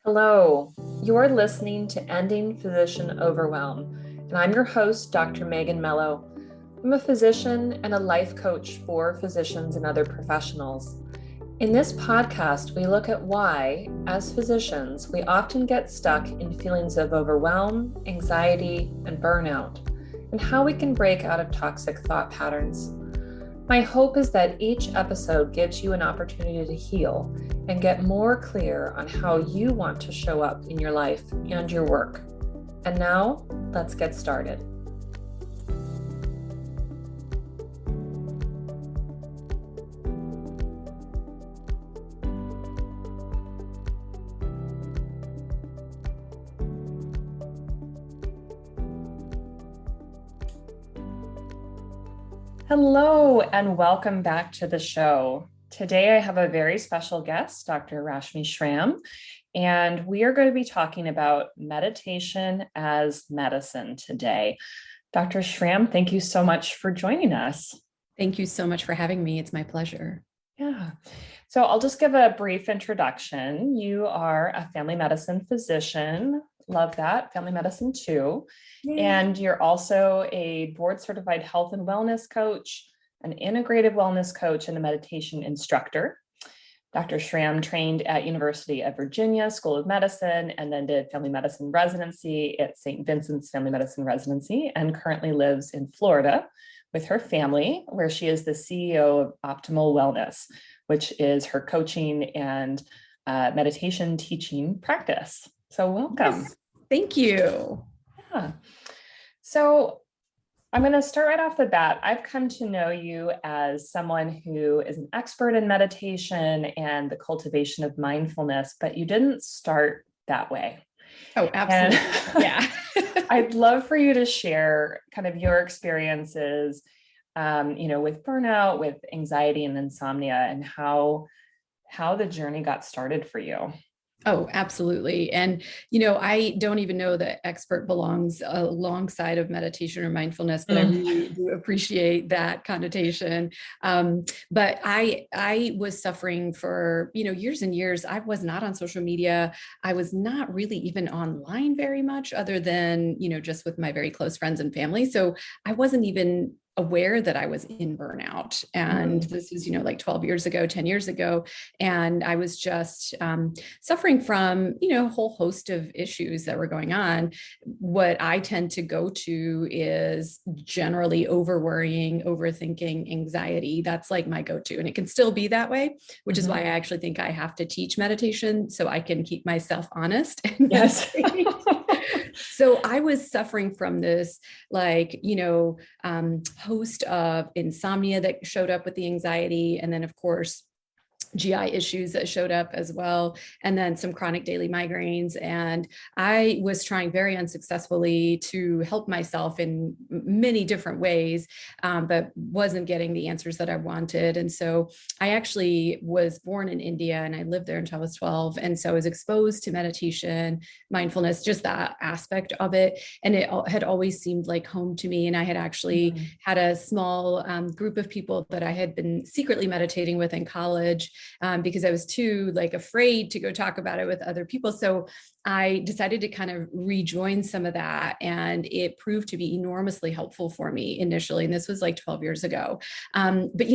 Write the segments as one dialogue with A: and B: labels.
A: Hello, you're listening to Ending Physician Overwhelm, and I'm your host, Dr. Megan Mello. I'm a physician and a life coach for physicians and other professionals. In this podcast, we look at why, as physicians, we often get stuck in feelings of overwhelm, anxiety, and burnout, and how we can break out of toxic thought patterns. My hope is that each episode gives you an opportunity to heal and get more clear on how you want to show up in your life and your work. And now, let's get started. Hello, and welcome back to the show. Today, I have a very special guest, Dr. Rashmi Schramm, and we are going to be talking about meditation as medicine today. Dr. Schramm, thank you so much for joining us.
B: Thank you so much for having me. It's my pleasure.
A: Yeah. So I'll just give a brief introduction. You are a family medicine physician. Love that. Family medicine too. Yay. And you're also a board certified health and wellness coach, an integrative wellness coach, and a meditation instructor. Dr. Schramm trained at University of Virginia School of Medicine and then did family medicine residency at St. Vincent's Family Medicine Residency and currently lives in Florida with her family, where she is the CEO of Optimal Wellness, which is her coaching and meditation teaching practice. So welcome.
B: Yes, thank you.
A: Yeah. So I'm going to start right off the bat. I've come to know you as someone who is an expert in meditation and the cultivation of mindfulness, but you didn't start that way.
B: Oh, absolutely. Yeah.
A: I'd love for you to share kind of your experiences, with burnout, with anxiety and insomnia, and how the journey got started for you.
B: Oh, absolutely. And, I don't even know that expert belongs alongside of meditation or mindfulness, but I really do appreciate that connotation. But I was suffering for, years and years. I was not on social media. I was not really even online very much other than, just with my very close friends and family. So I wasn't even aware that I was in burnout. And this was, like 12 years ago, 10 years ago. And I was just suffering from, a whole host of issues that were going on. What I tend to go to is generally over-worrying, overthinking, anxiety. That's like my go-to. And it can still be that way, which is why I actually think I have to teach meditation so I can keep myself honest.
A: Yes.
B: So I was suffering from this, host of insomnia that showed up with the anxiety. And then, of course, GI issues that showed up as well, and then some chronic daily migraines. And I was trying very unsuccessfully to help myself in many different ways, but wasn't getting the answers that I wanted. And so I actually was born in India and I lived there until I was 12. And so I was exposed to meditation, mindfulness, just that aspect of it. And it had always seemed like home to me. And I had actually had a small group of people that I had been secretly meditating with in college. Because I was too afraid to go talk about it with other people. So I decided to kind of rejoin some of that, and it proved to be enormously helpful for me initially. And this was 12 years ago. But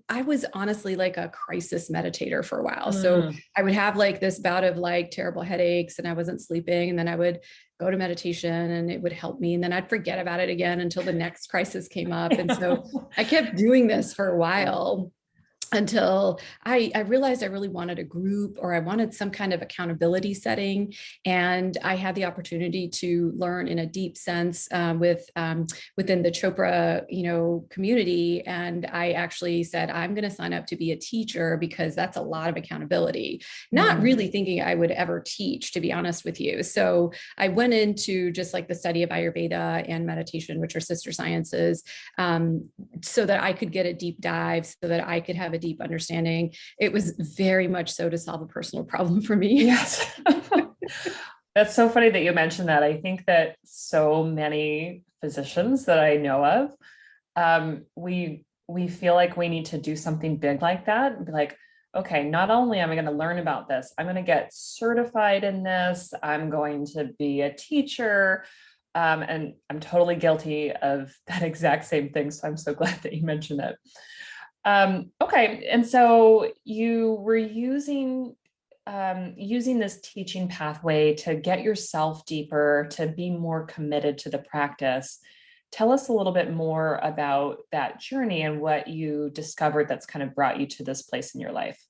B: I was honestly a crisis meditator for a while. So I would have this bout of terrible headaches and I wasn't sleeping. And then I would go to meditation and it would help me. And then I'd forget about it again until the next crisis came up. And so I kept doing this for a while, until I realized I really wanted a group, or I wanted some kind of accountability setting. And I had the opportunity to learn in a deep sense within the Chopra, community. And I actually said, I'm going to sign up to be a teacher because that's a lot of accountability, not really thinking I would ever teach, to be honest with you. So I went into just the study of Ayurveda and meditation, which are sister sciences, so that I could get a deep dive, so that I could have a deep understanding. It was very much so to solve a personal problem for me.
A: Yes. That's so funny that you mentioned that. I think that so many physicians that I know of, we feel like we need to do something big like that and be like, okay, not only am I going to learn about this, I'm going to get certified in this. I'm going to be a teacher. And I'm totally guilty of that exact same thing. So I'm so glad that you mentioned it. Okay. And so you were using this teaching pathway to get yourself deeper, to be more committed to the practice. Tell us a little bit more about that journey and what you discovered that's kind of brought you to this place in your life.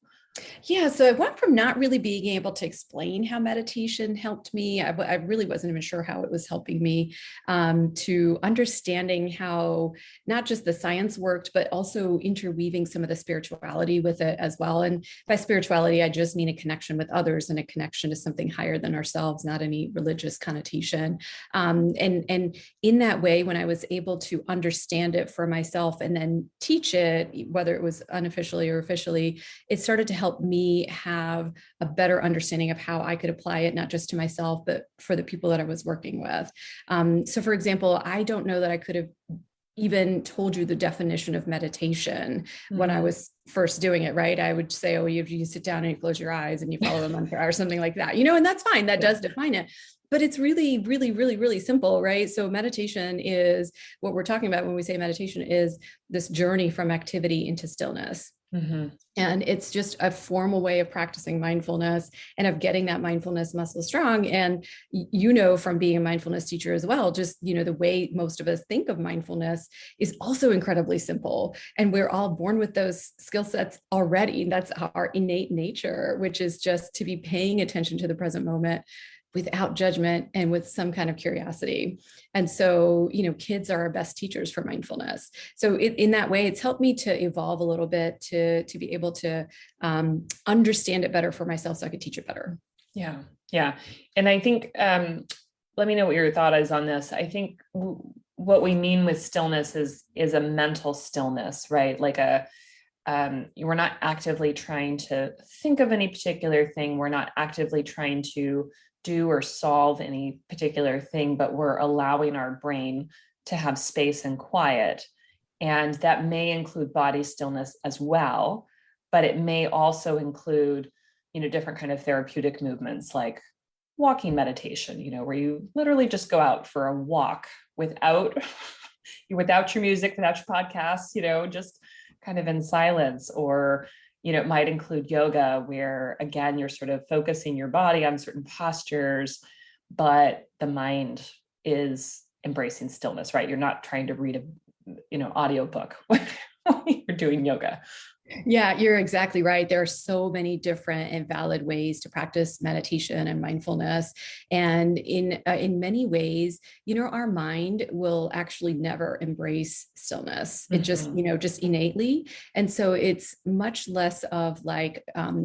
B: Yeah, so I went from not really being able to explain how meditation helped me. I really wasn't even sure how it was helping me, to understanding how not just the science worked, but also interweaving some of the spirituality with it as well. And by spirituality, I just mean a connection with others and a connection to something higher than ourselves, not any religious connotation. And in that way, when I was able to understand it for myself and then teach it, whether it was unofficially or officially, it started to help me have a better understanding of how I could apply it, not just to myself, but for the people that I was working with. So for example, I don't know that I could have even told you the definition of meditation when I was first doing it, right? I would say, oh, you sit down and you close your eyes and you follow the mantra or something like that, and that's fine. That does define it. But it's really, really, really, really simple, right? So meditation is what we're talking about when we say meditation is this journey from activity into stillness. Mm-hmm. And it's just a formal way of practicing mindfulness and of getting that mindfulness muscle strong. And from being a mindfulness teacher as well, just, the way most of us think of mindfulness is also incredibly simple. And we're all born with those skill sets already. That's our innate nature, which is just to be paying attention to the present moment without judgment and with some kind of curiosity. And so, kids are our best teachers for mindfulness. So in that way, it's helped me to evolve a little bit to be able to understand it better for myself so I could teach it better.
A: Yeah. Yeah. And I think, let me know what your thought is on this. I think what we mean with stillness is a mental stillness, right? Like we're not actively trying to think of any particular thing. We're not actively trying to do or solve any particular thing, but we're allowing our brain to have space and quiet. And that may include body stillness as well, but it may also include, different kind of therapeutic movements like walking meditation, where you literally just go out for a walk without your music, without your podcast, just kind of in silence. Or it might include yoga where, again, you're sort of focusing your body on certain postures, but the mind is embracing stillness, right? You're not trying to read a, audiobook when you're doing yoga.
B: Yeah, you're exactly right. There are so many different and valid ways to practice meditation and mindfulness. And in many ways, our mind will actually never embrace stillness. It just, just innately. And so it's much less of like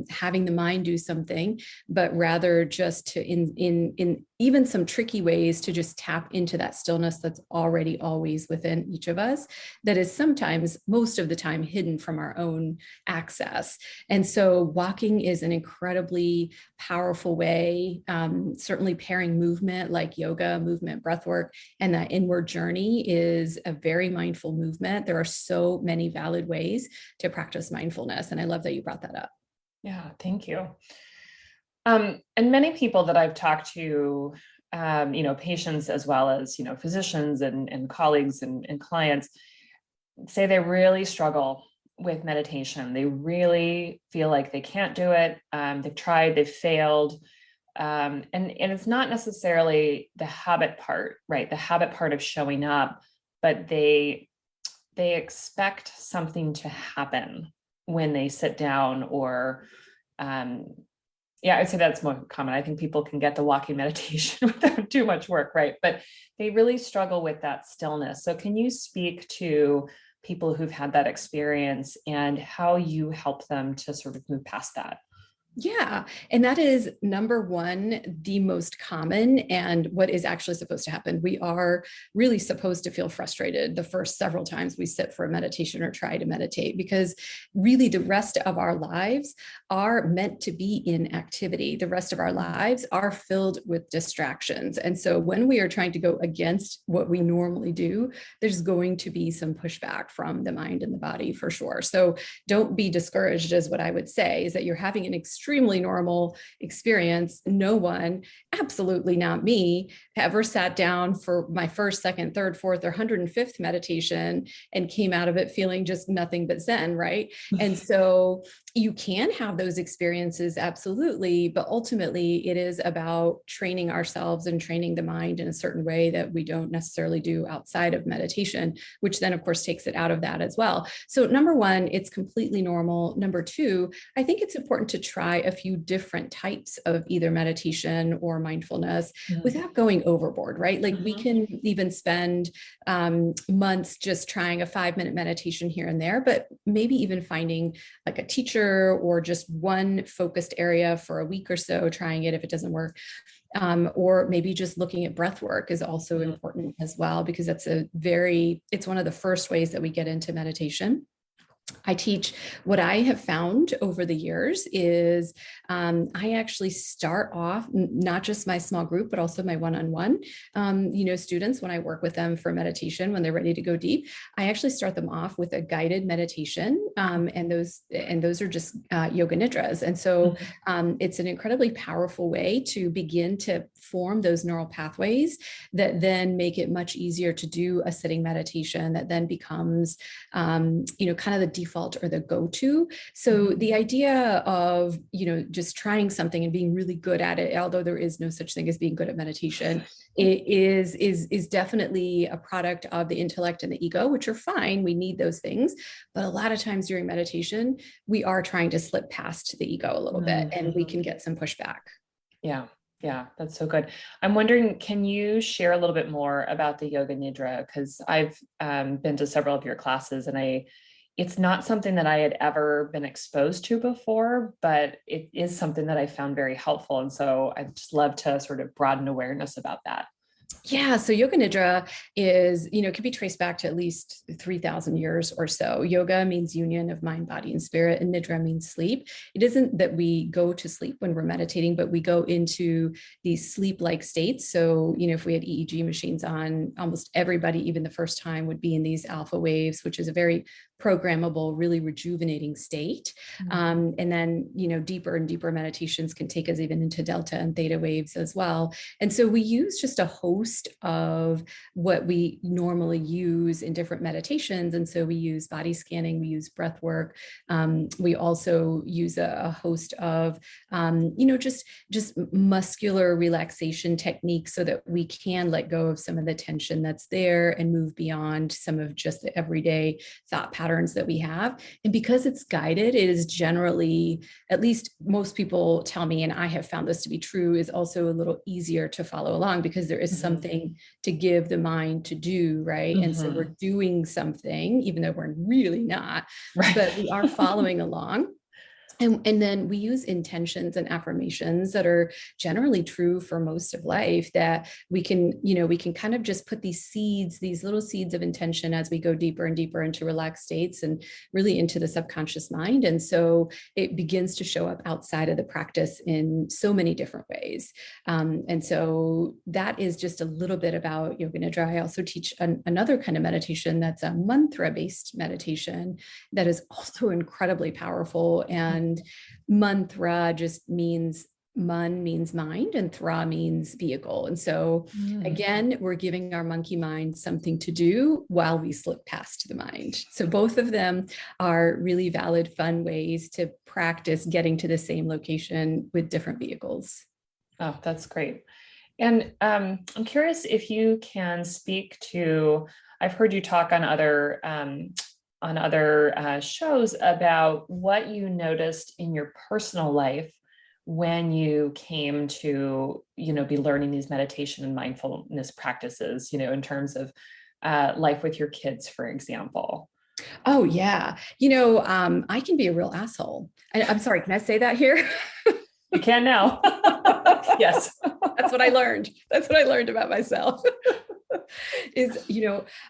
B: having the mind do something, but rather just to in even some tricky ways to just tap into that stillness that's already always within each of us, that is sometimes, most of the time, hidden from our own access. And so walking is an incredibly powerful way, certainly pairing movement like yoga, movement, breath work, and that inward journey is a very mindful movement. There are so many valid ways to practice mindfulness. And I love that you brought that up.
A: Yeah, thank you. And many people that I've talked to, patients as well as, physicians and colleagues and clients say they really struggle with meditation. They really feel like they can't do it. They've tried, they've failed. And it's not necessarily the habit part, right? The habit part of showing up, but they expect something to happen when they sit down or, I'd say that's more common. I think people can get the walking meditation without too much work, right? But they really struggle with that stillness. So can you speak to people who've had that experience and how you help them to sort of move past that?
B: Yeah. And that is number one, the most common and what is actually supposed to happen. We are really supposed to feel frustrated the first several times we sit for a meditation or try to meditate, because really the rest of our lives are meant to be in activity. The rest of our lives are filled with distractions. And so when we are trying to go against what we normally do, there's going to be some pushback from the mind and the body for sure. So don't be discouraged, is what I would say, is that you're having an extremely normal experience. No one, absolutely not me, ever sat down for my first, second, third, fourth, or 105th meditation and came out of it feeling just nothing but Zen, right? And so you can have those experiences, absolutely, but ultimately it is about training ourselves and training the mind in a certain way that we don't necessarily do outside of meditation, which then of course takes it out of that as well. So number one, it's completely normal. Number two, I think it's important to try a few different types of either meditation or mindfulness without going overboard, right? Like we can even spend months just trying a 5-minute meditation here and there, but maybe even finding like a teacher or just one focused area for a week or so, trying it if it doesn't work. Or maybe just looking at breath work is also important as well, because it's one of the first ways that we get into meditation. I teach, what I have found over the years is I actually start off, not just my small group, but also my one-on-one, students, when I work with them for meditation, when they're ready to go deep, I actually start them off with a guided meditation. And those are just yoga nidras. And so it's an incredibly powerful way to begin to form those neural pathways that then make it much easier to do a sitting meditation that then becomes, kind of the default or the go-to. So the idea of, just trying something and being really good at it, although there is no such thing as being good at meditation, it is definitely a product of the intellect and the ego, which are fine. We need those things. But a lot of times during meditation, we are trying to slip past the ego a little bit, and we can get some pushback.
A: Yeah. Yeah, that's so good. I'm wondering, can you share a little bit more about the yoga nidra? Because I've been to several of your classes, and it's not something that I had ever been exposed to before, but it is something that I found very helpful. And so I'd just love to sort of broaden awareness about that.
B: Yeah, so yoga nidra is, can be traced back to at least 3,000 years or so. Yoga means union of mind, body, and spirit, and nidra means sleep. It isn't that we go to sleep when we're meditating, but we go into these sleep-like states. So, if we had EEG machines on, almost everybody, even the first time, would be in these alpha waves, which is a very programmable, really rejuvenating state. And then, deeper and deeper meditations can take us even into delta and theta waves as well. And so we use just a host of what we normally use in different meditations. And so we use body scanning, we use breath work. We also use a host of, just muscular relaxation techniques so that we can let go of some of the tension that's there and move beyond some of just the everyday thought patterns that we have. And because it's guided, it is generally, at least most people tell me, and I have found this to be true, is also a little easier to follow along because there is something to give the mind to do, right? And so we're doing something, even though we're really not, but we are following along. And then we use intentions and affirmations that are generally true for most of life, that we can kind of just put these little seeds of intention as we go deeper and deeper into relaxed states and really into the subconscious mind. And so it begins to show up outside of the practice in so many different ways. And so that is just a little bit about yoga nidra. I also teach another kind of meditation that's a mantra-based meditation that is also incredibly powerful. And mantra just means man means mind and thra means vehicle. And so again, we're giving our monkey mind something to do while we slip past the mind. So both of them are really valid, fun ways to practice getting to the same location with different vehicles.
A: Oh, that's great. And I'm curious if you can speak to, I've heard you talk on other shows about what you noticed in your personal life when you came to, be learning these meditation and mindfulness practices, in terms of life with your kids, for example.
B: Oh yeah. I can be a real asshole. I'm sorry, can I say that here?
A: You can now. Yes.
B: That's what I learned. That's what I learned about myself. Is,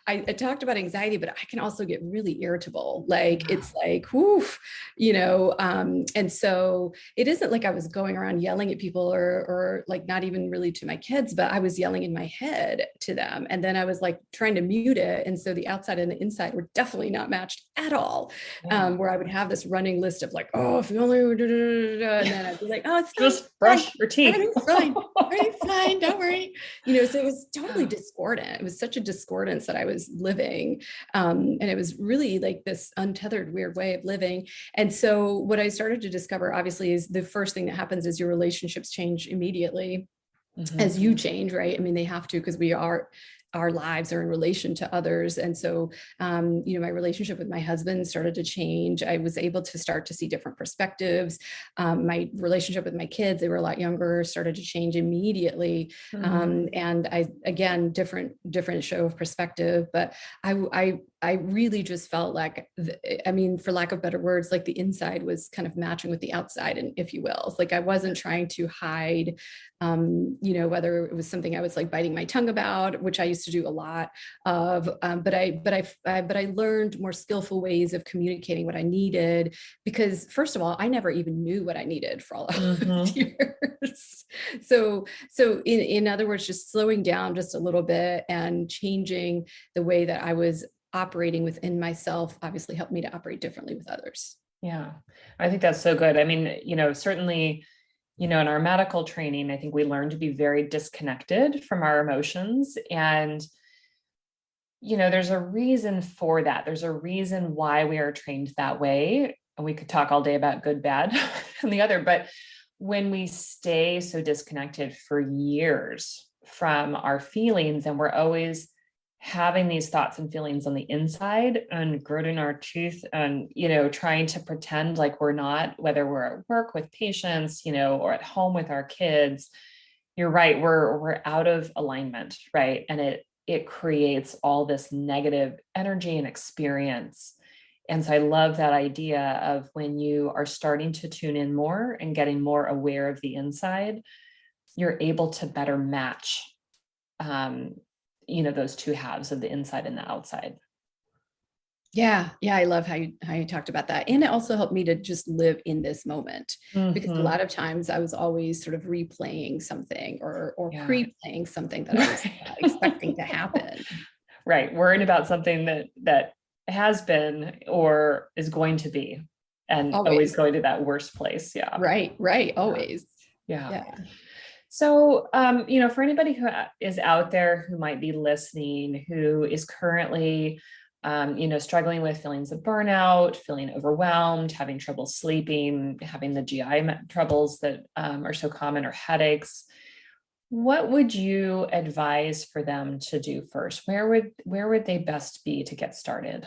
B: I talked about anxiety, but I can also get really irritable. Like it's like, whoof, and so it isn't like I was going around yelling at people or like not even really to my kids, but I was yelling in my head to them. And then I was like trying to mute it. And so the outside and the inside were definitely not matched at all.
A: Yeah.
B: Where I would have this running list of like, oh, if you only, and then I'd be like, oh, it's
A: Just brush your teeth.
B: everything's fine. Everything's fine. Don't worry. So it was totally discordant. It was such a discordance that I was living. And it was really like this untethered, weird way of living. And so what I started to discover, obviously, is the first thing that happens is your relationships change immediately as you change, right? I mean, they have to, because our lives are in relation to others. And so, my relationship with my husband started to change. I was able to start to see different perspectives. My relationship with my kids, they were a lot younger, started to change immediately. And again, different show of perspective, but I really just felt like, for lack of better words, like the inside was kind of matching with the outside, and if you will, it's like I wasn't trying to hide, whether it was something I was like biting my tongue about, which I used to do a lot of, but I learned more skillful ways of communicating what I needed, because first of all, I never even knew what I needed for all of those years. So in other words, just slowing down just a little bit and changing the way that I was operating within myself obviously helped me to operate differently with others.
A: Yeah, I think that's so good. I mean, certainly, in our medical training, I think we learn to be very disconnected from our emotions. And, there's a reason for that. There's a reason why we are trained that way. And we could talk all day about good, bad, and the other, but when we stay so disconnected for years from our feelings, and we're always having these thoughts and feelings on the inside and gritting our teeth and, trying to pretend like we're not, whether we're at work with patients, or at home with our kids, you're right. We're out of alignment. Right. And it creates all this negative energy and experience. And so I love that idea of when you are starting to tune in more and getting more aware of the inside, you're able to better match, those two halves of the inside and the outside.
B: Yeah. I love how you talked about that. And it also helped me to just live in this moment, because a lot of times I was always sort of replaying something or pre-playing something that I was expecting to happen.
A: Right. Worrying about something that has been or is going to be, and always going to that worst place. Yeah.
B: Right. Always.
A: Yeah. So, for anybody who is out there who might be listening, who is currently, struggling with feelings of burnout, feeling overwhelmed, having trouble sleeping, having the GI troubles that are so common, or headaches, what would you advise for them to do first? Where would they best be to get started?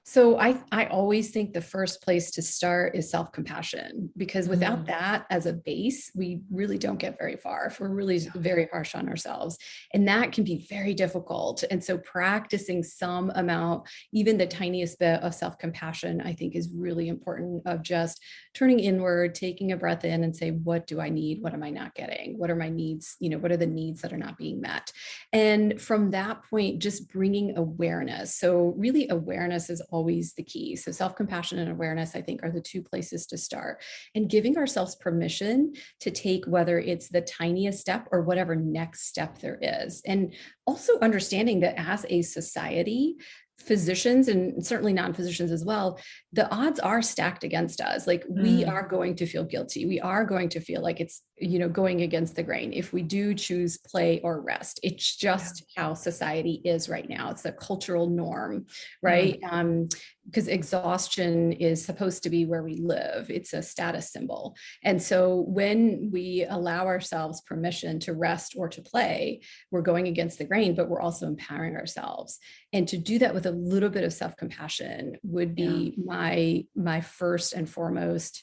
B: So I always think the first place to start is self-compassion, because without that as a base, we really don't get very far if we're really very harsh on ourselves. And that can be very difficult. And so practicing some amount, even the tiniest bit of self-compassion, I think is really important, of just turning inward, taking a breath in and say, what do I need? What am I not getting? What are my needs? What are the needs that are not being met? And from that point, just bringing awareness. So really awareness is always the key. So self-compassion and awareness, I think, are the two places to start, and giving ourselves permission to take, whether it's the tiniest step or whatever next step there is. And also understanding that as a society, physicians, and certainly non-physicians as well, the odds are stacked against us. Like we are going to feel guilty. We are going to feel like it's, going against the grain if we do choose play or rest. It's just how society is right now. It's a cultural norm, right? Because exhaustion is supposed to be where we live. It's a status symbol. And so when we allow ourselves permission to rest or to play, we're going against the grain, but we're also empowering ourselves. And to do that with a little bit of self-compassion would be my first and foremost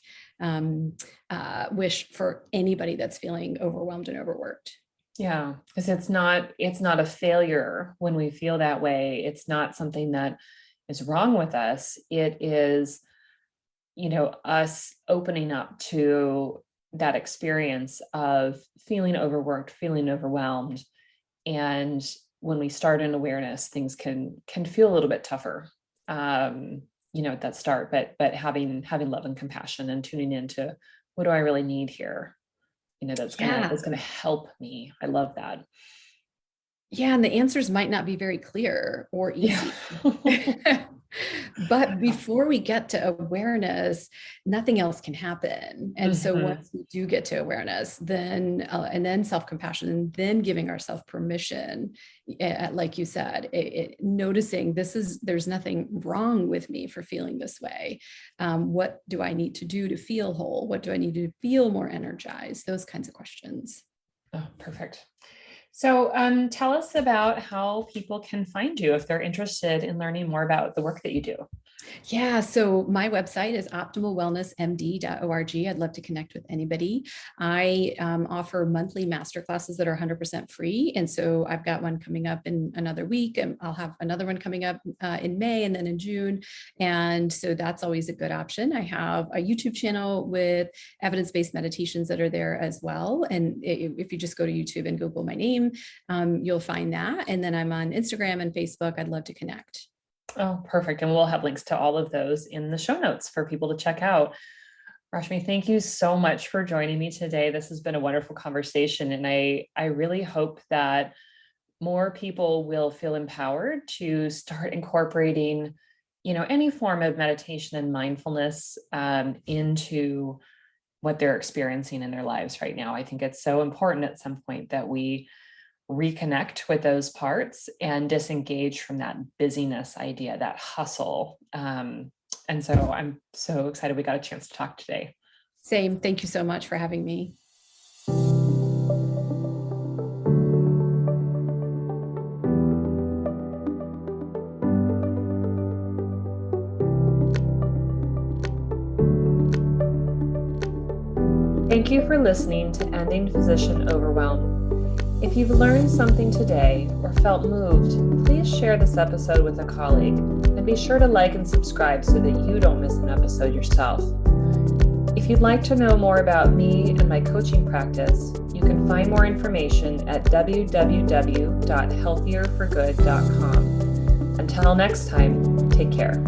B: wish for anybody that's feeling overwhelmed and overworked.
A: Yeah, because it's not a failure when we feel that way. It's not something that is wrong with us. It is, us opening up to that experience of feeling overworked, feeling overwhelmed. And when we start in awareness, things can feel a little bit tougher, at that start, but having love and compassion and tuning into what do I really need here? That's gonna help me. I love that.
B: Yeah, and the answers might not be very clear or easy.
A: Yeah.
B: But before we get to awareness, nothing else can happen. And so once we do get to awareness, then and then self-compassion, and then giving ourselves permission, like you said, noticing there's nothing wrong with me for feeling this way. What do I need to do to feel whole? What do I need to feel more energized? Those kinds of questions.
A: Oh, perfect. So tell us about how people can find you if they're interested in learning more about the work that you do.
B: Yeah, so my website is optimalwellnessmd.org. I'd love to connect with anybody. I offer monthly masterclasses that are 100% free. And so I've got one coming up in another week, and I'll have another one coming up in May and then in June. And so that's always a good option. I have a YouTube channel with evidence-based meditations that are there as well. And if you just go to YouTube and Google my name, you'll find that. And then I'm on Instagram and Facebook. I'd love to connect.
A: Oh, perfect. And we'll have links to all of those in the show notes for people to check out. Rashmi, thank you so much for joining me today. This has been a wonderful conversation. And I really hope that more people will feel empowered to start incorporating, any form of meditation and mindfulness into what they're experiencing in their lives right now. I think it's so important at some point that we reconnect with those parts and disengage from that busyness idea, that hustle. And so I'm so excited we got a chance to talk today.
B: Same. Thank you so much for having me.
A: Thank you for listening to Ending Physician Overwhelm. If you've learned something today or felt moved, please share this episode with a colleague, and be sure to like and subscribe so that you don't miss an episode yourself. If you'd like to know more about me and my coaching practice, you can find more information at www.healthierforgood.com. Until next time, take care.